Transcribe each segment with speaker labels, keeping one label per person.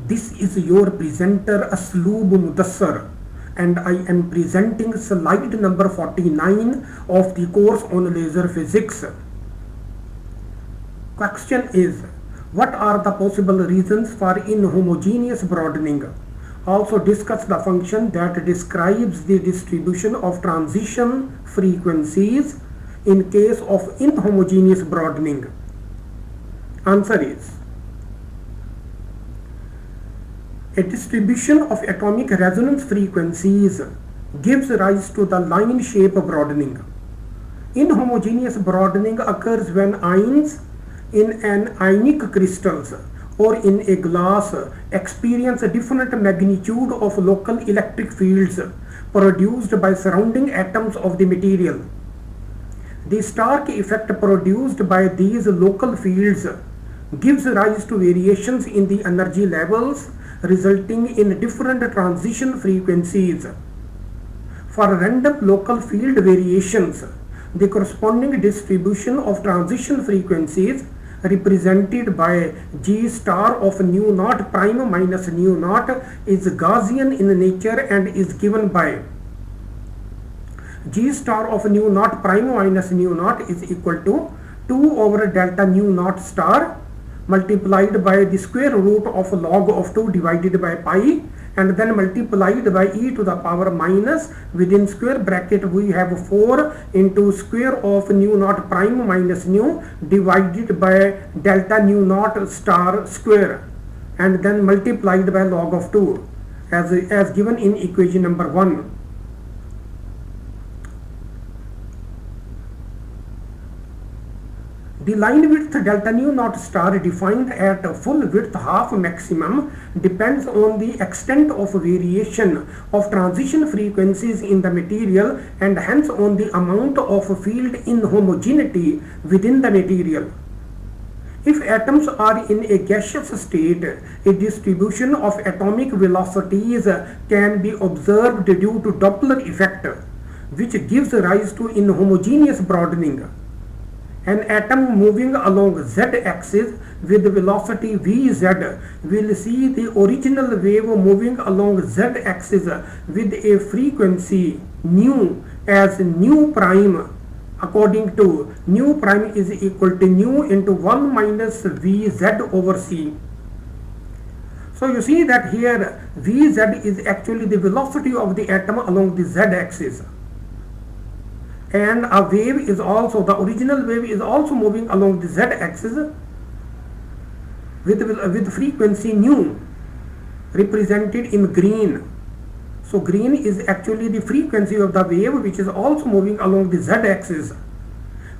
Speaker 1: This is your presenter Asloob Mudassar, and I am presenting slide number 49 of the course on laser physics. Question is, what are the possible reasons for inhomogeneous broadening? Also discuss the function that describes the distribution of transition frequencies in case of inhomogeneous broadening. Answer is, a distribution of atomic resonance frequencies gives rise to the line shape broadening. Inhomogeneous broadening occurs when ions in an ionic crystals or in a glass experience a different magnitude of local electric fields produced by surrounding atoms of the material. The stark effect produced by these local fields gives rise to variations in the energy levels, resulting in different transition frequencies. For random local field variations, the corresponding distribution of transition frequencies represented by G star of nu naught prime minus nu naught is Gaussian in nature and is given by G star of nu naught prime minus nu naught is equal to 2 over delta nu naught star multiplied by the square root of log of 2 divided by pi, and then multiplied by e to the power minus, within square bracket we have 4 into square of nu naught prime minus nu divided by delta nu naught star square, and then multiplied by log of 2 as given in equation number 1. The line width delta nu naught star defined at full width half maximum depends on the extent of variation of transition frequencies in the material and hence on the amount of field inhomogeneity within the material. If atoms are in a gaseous state, a distribution of atomic velocities can be observed due to Doppler effect, which gives rise to inhomogeneous broadening. An atom moving along z-axis with velocity vz will see the original wave moving along z-axis with a frequency nu as nu prime, according to nu prime is equal to nu into 1 minus vz over c. So you see that here vz is actually the velocity of the atom along the z-axis. And a wave is also, the original wave is also moving along the z-axis with frequency nu represented in green. So green is actually the frequency of the wave which is also moving along the z-axis.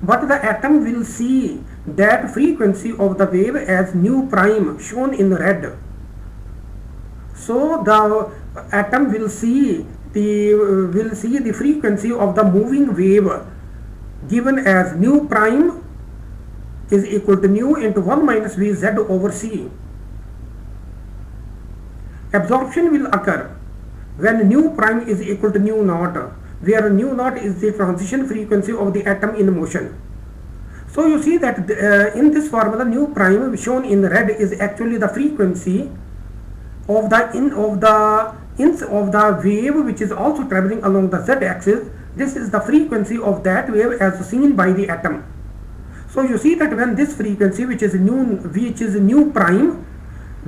Speaker 1: But the atom will see that frequency of the wave as nu prime shown in red. So the atom will see the frequency of the moving wave given as nu prime is equal to nu into 1 minus vz over c. Absorption will occur when nu prime is equal to nu naught, where nu naught is the transition frequency of the atom in motion. So you see that in this formula nu prime shown in red is actually the frequency of the wave which is also traveling along the z-axis. This is the frequency of that wave as seen by the atom. So you see that when this frequency which is nu prime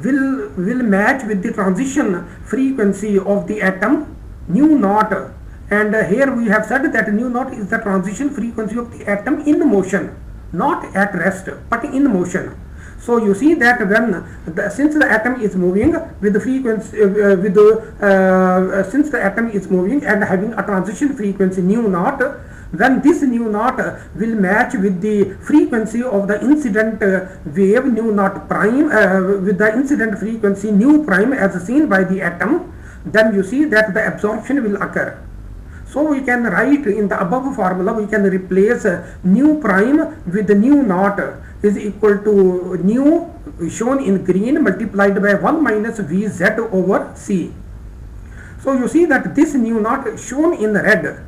Speaker 1: will match with the transition frequency of the atom nu naught, and here we have said that nu naught is the transition frequency of the atom in motion, not at rest but in motion. So you see that since the atom is moving with the frequency since the atom is moving and having a transition frequency nu naught, when this nu naught will match with the frequency of the incident wave nu naught prime with the incident frequency nu prime as seen by the atom, then you see that the absorption will occur. So we can write in the above formula, we can replace nu prime with nu naught is equal to nu shown in green multiplied by 1 minus vz over c. So you see that this nu naught shown in red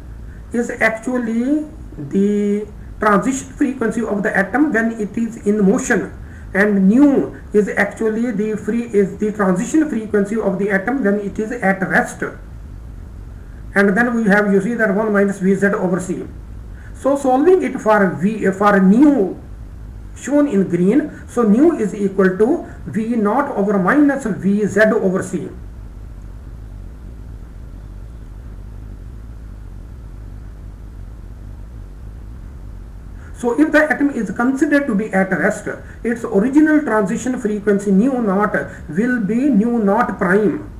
Speaker 1: is actually the transition frequency of the atom when it is in motion, and nu is actually the transition frequency of the atom when it is at rest. And then we have, you see that 1 minus Vz over C. So solving it for nu shown in green, so nu is equal to V naught over minus Vz over C. So if the atom is considered to be at rest, its original transition frequency nu naught will be nu naught prime.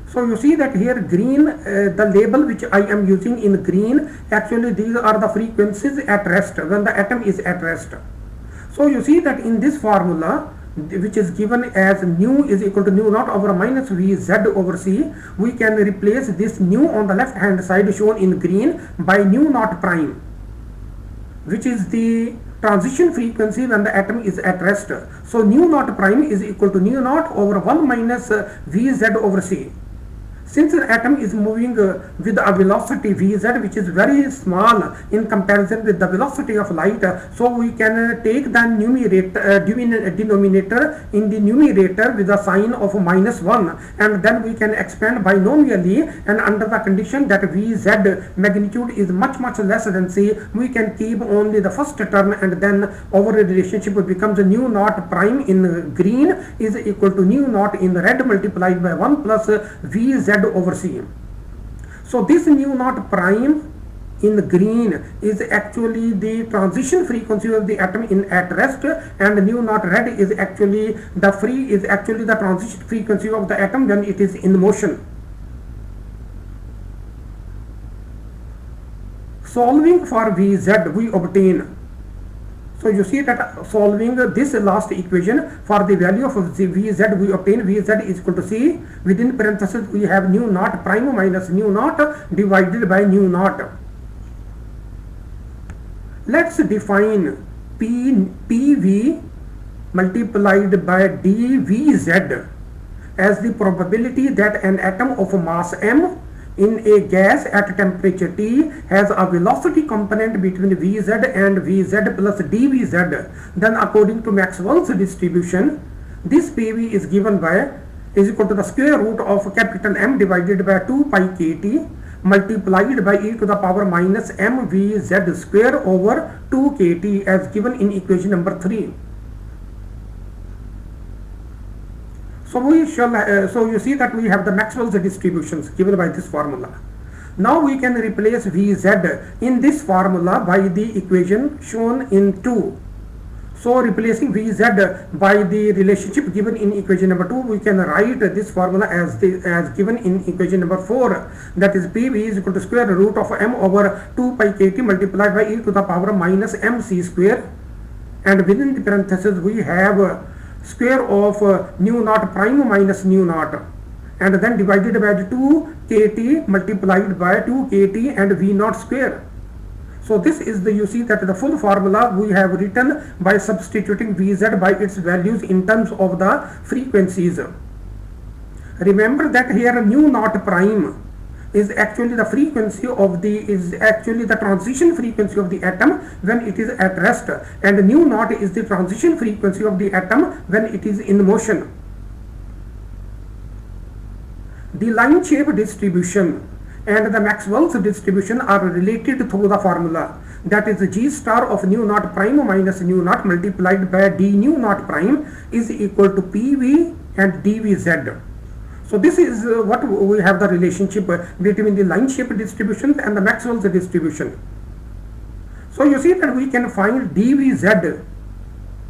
Speaker 1: So you see that here green, the label which I am using in green, actually these are the frequencies at rest, when the atom is at rest. So you see that in this formula, which is given as nu is equal to nu naught over minus Vz over C, we can replace this nu on the left hand side shown in green by nu naught prime, which is the transition frequency when the atom is at rest. So nu naught prime is equal to nu naught over 1 minus Vz over C. Since the atom is moving with a velocity Vz, which is very small in comparison with the velocity of light, so we can take the denominator in the numerator with a sign of -1, and then we can expand binomially, and under the condition that Vz magnitude is much less than C, we can keep only the first term, and then our relationship becomes nu naught prime in green is equal to nu naught in red multiplied by 1 plus Vz over C. So this nu naught prime in green is actually the transition frequency of the atom in at rest, and nu naught red is actually the transition frequency of the atom when it is in motion. Solving for Vz we obtain. So you see that solving this last equation for the value of Vz, we obtain Vz is equal to C. Within parentheses we have nu naught prime minus nu naught divided by nu naught. Let's define PV multiplied by dVz as the probability that an atom of mass m in a gas at temperature T has a velocity component between Vz and Vz plus dVz. Then according to Maxwell's distribution, this PV is given by is equal to the square root of capital M divided by 2 pi kt multiplied by e to the power minus mvz square over 2 kt as given in equation number 3. So you see that we have the Maxwell's distributions given by this formula. Now we can replace Vz in this formula by the equation shown in 2. So replacing Vz by the relationship given in equation number 2, we can write this formula as given in equation number 4. That is PV is equal to square root of m over 2 pi kt multiplied by e to the power minus mc square, and within the parentheses we have square of nu naught prime minus nu naught, and then divided by the 2 kt multiplied by 2 kt and v naught square. So this is you see that the full formula we have written by substituting Vz by its values in terms of the frequencies. Remember that here nu naught prime is actually the frequency of the transition frequency of the atom when it is at rest, and nu naught is the transition frequency of the atom when it is in motion. The line shape distribution and the Maxwell's distribution are related through the formula, that is G star of nu naught prime minus nu naught multiplied by d nu naught prime is equal to PV and dVz. So this is what we have the relationship between the line shape distribution and the Maxwell's distribution. So you see that we can find dVz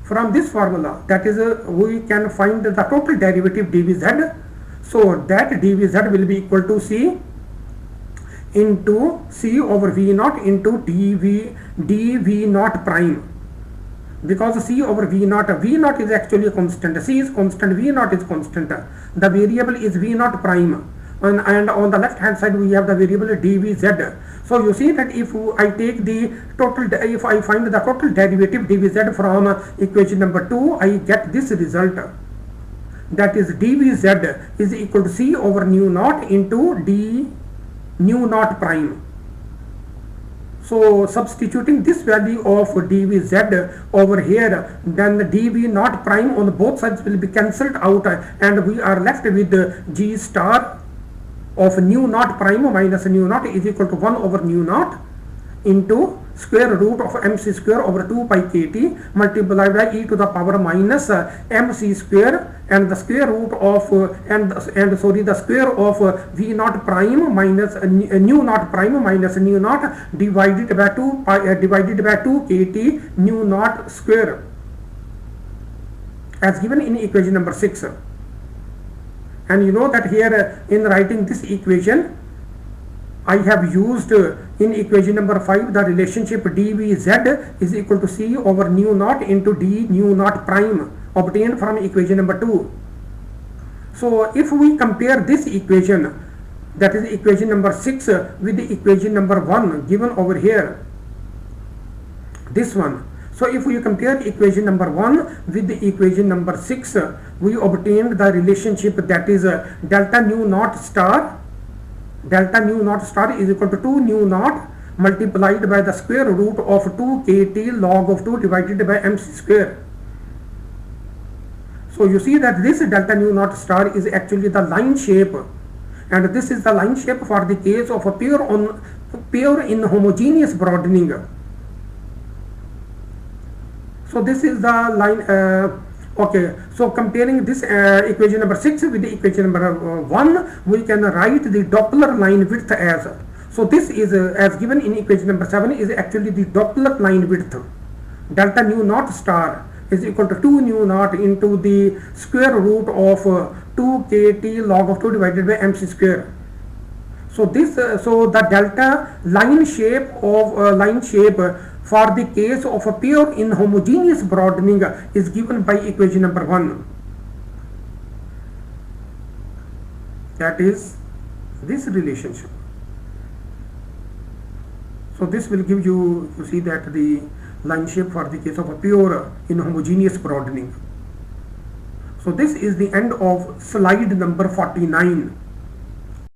Speaker 1: from this formula, that is we can find the total derivative dVz. So that dVz will be equal to C into C over V naught into dV naught prime, because C over V naught is actually a constant, C is constant, V naught is constant, the variable is V naught prime, and on the left hand side we have the variable dVz. So you see that if I take the total, if I find the total derivative dVz from equation number 2, I get this result, that is dVz is equal to C over nu naught into d nu naught prime. So substituting this value of dvz over here, then the dv naught prime on both sides will be cancelled out, and we are left with g star of nu naught prime minus nu naught is equal to 1 over nu naught into square root of mc square over 2 pi kt multiplied by e to the power minus mc square, and the square root of the square of v naught prime minus nu naught prime minus nu naught divided by 2 kt nu naught square, as given in equation number 6. And you know that here in writing this equation I have used in equation number 5 the relationship dvz is equal to c over nu naught into d nu naught prime obtained from equation number 2. So if we compare this equation, that is equation number 6, with the equation number 1 given over here, this one. So if we compare equation number 1 with the equation number 6, we obtained the relationship that is delta nu naught star is equal to 2 nu naught multiplied by the square root of 2 kt log of 2 divided by mc square. So you see that this delta nu naught star is actually the line shape, and this is the line shape for the case of a pure inhomogeneous broadening. So this is the line. Okay, so comparing this equation number 6 with the equation number 1, we can write the Doppler line width as. So this is as given in equation number 7 is actually the Doppler line width. Delta nu naught star is equal to 2 nu naught into the square root of 2 kt log of 2 divided by mc square. So this so the delta line shape for the case of a pure inhomogeneous broadening is given by equation number 1. That is this relationship. So this will give you see that the line shape for the case of a pure inhomogeneous broadening. So this is the end of slide number 49.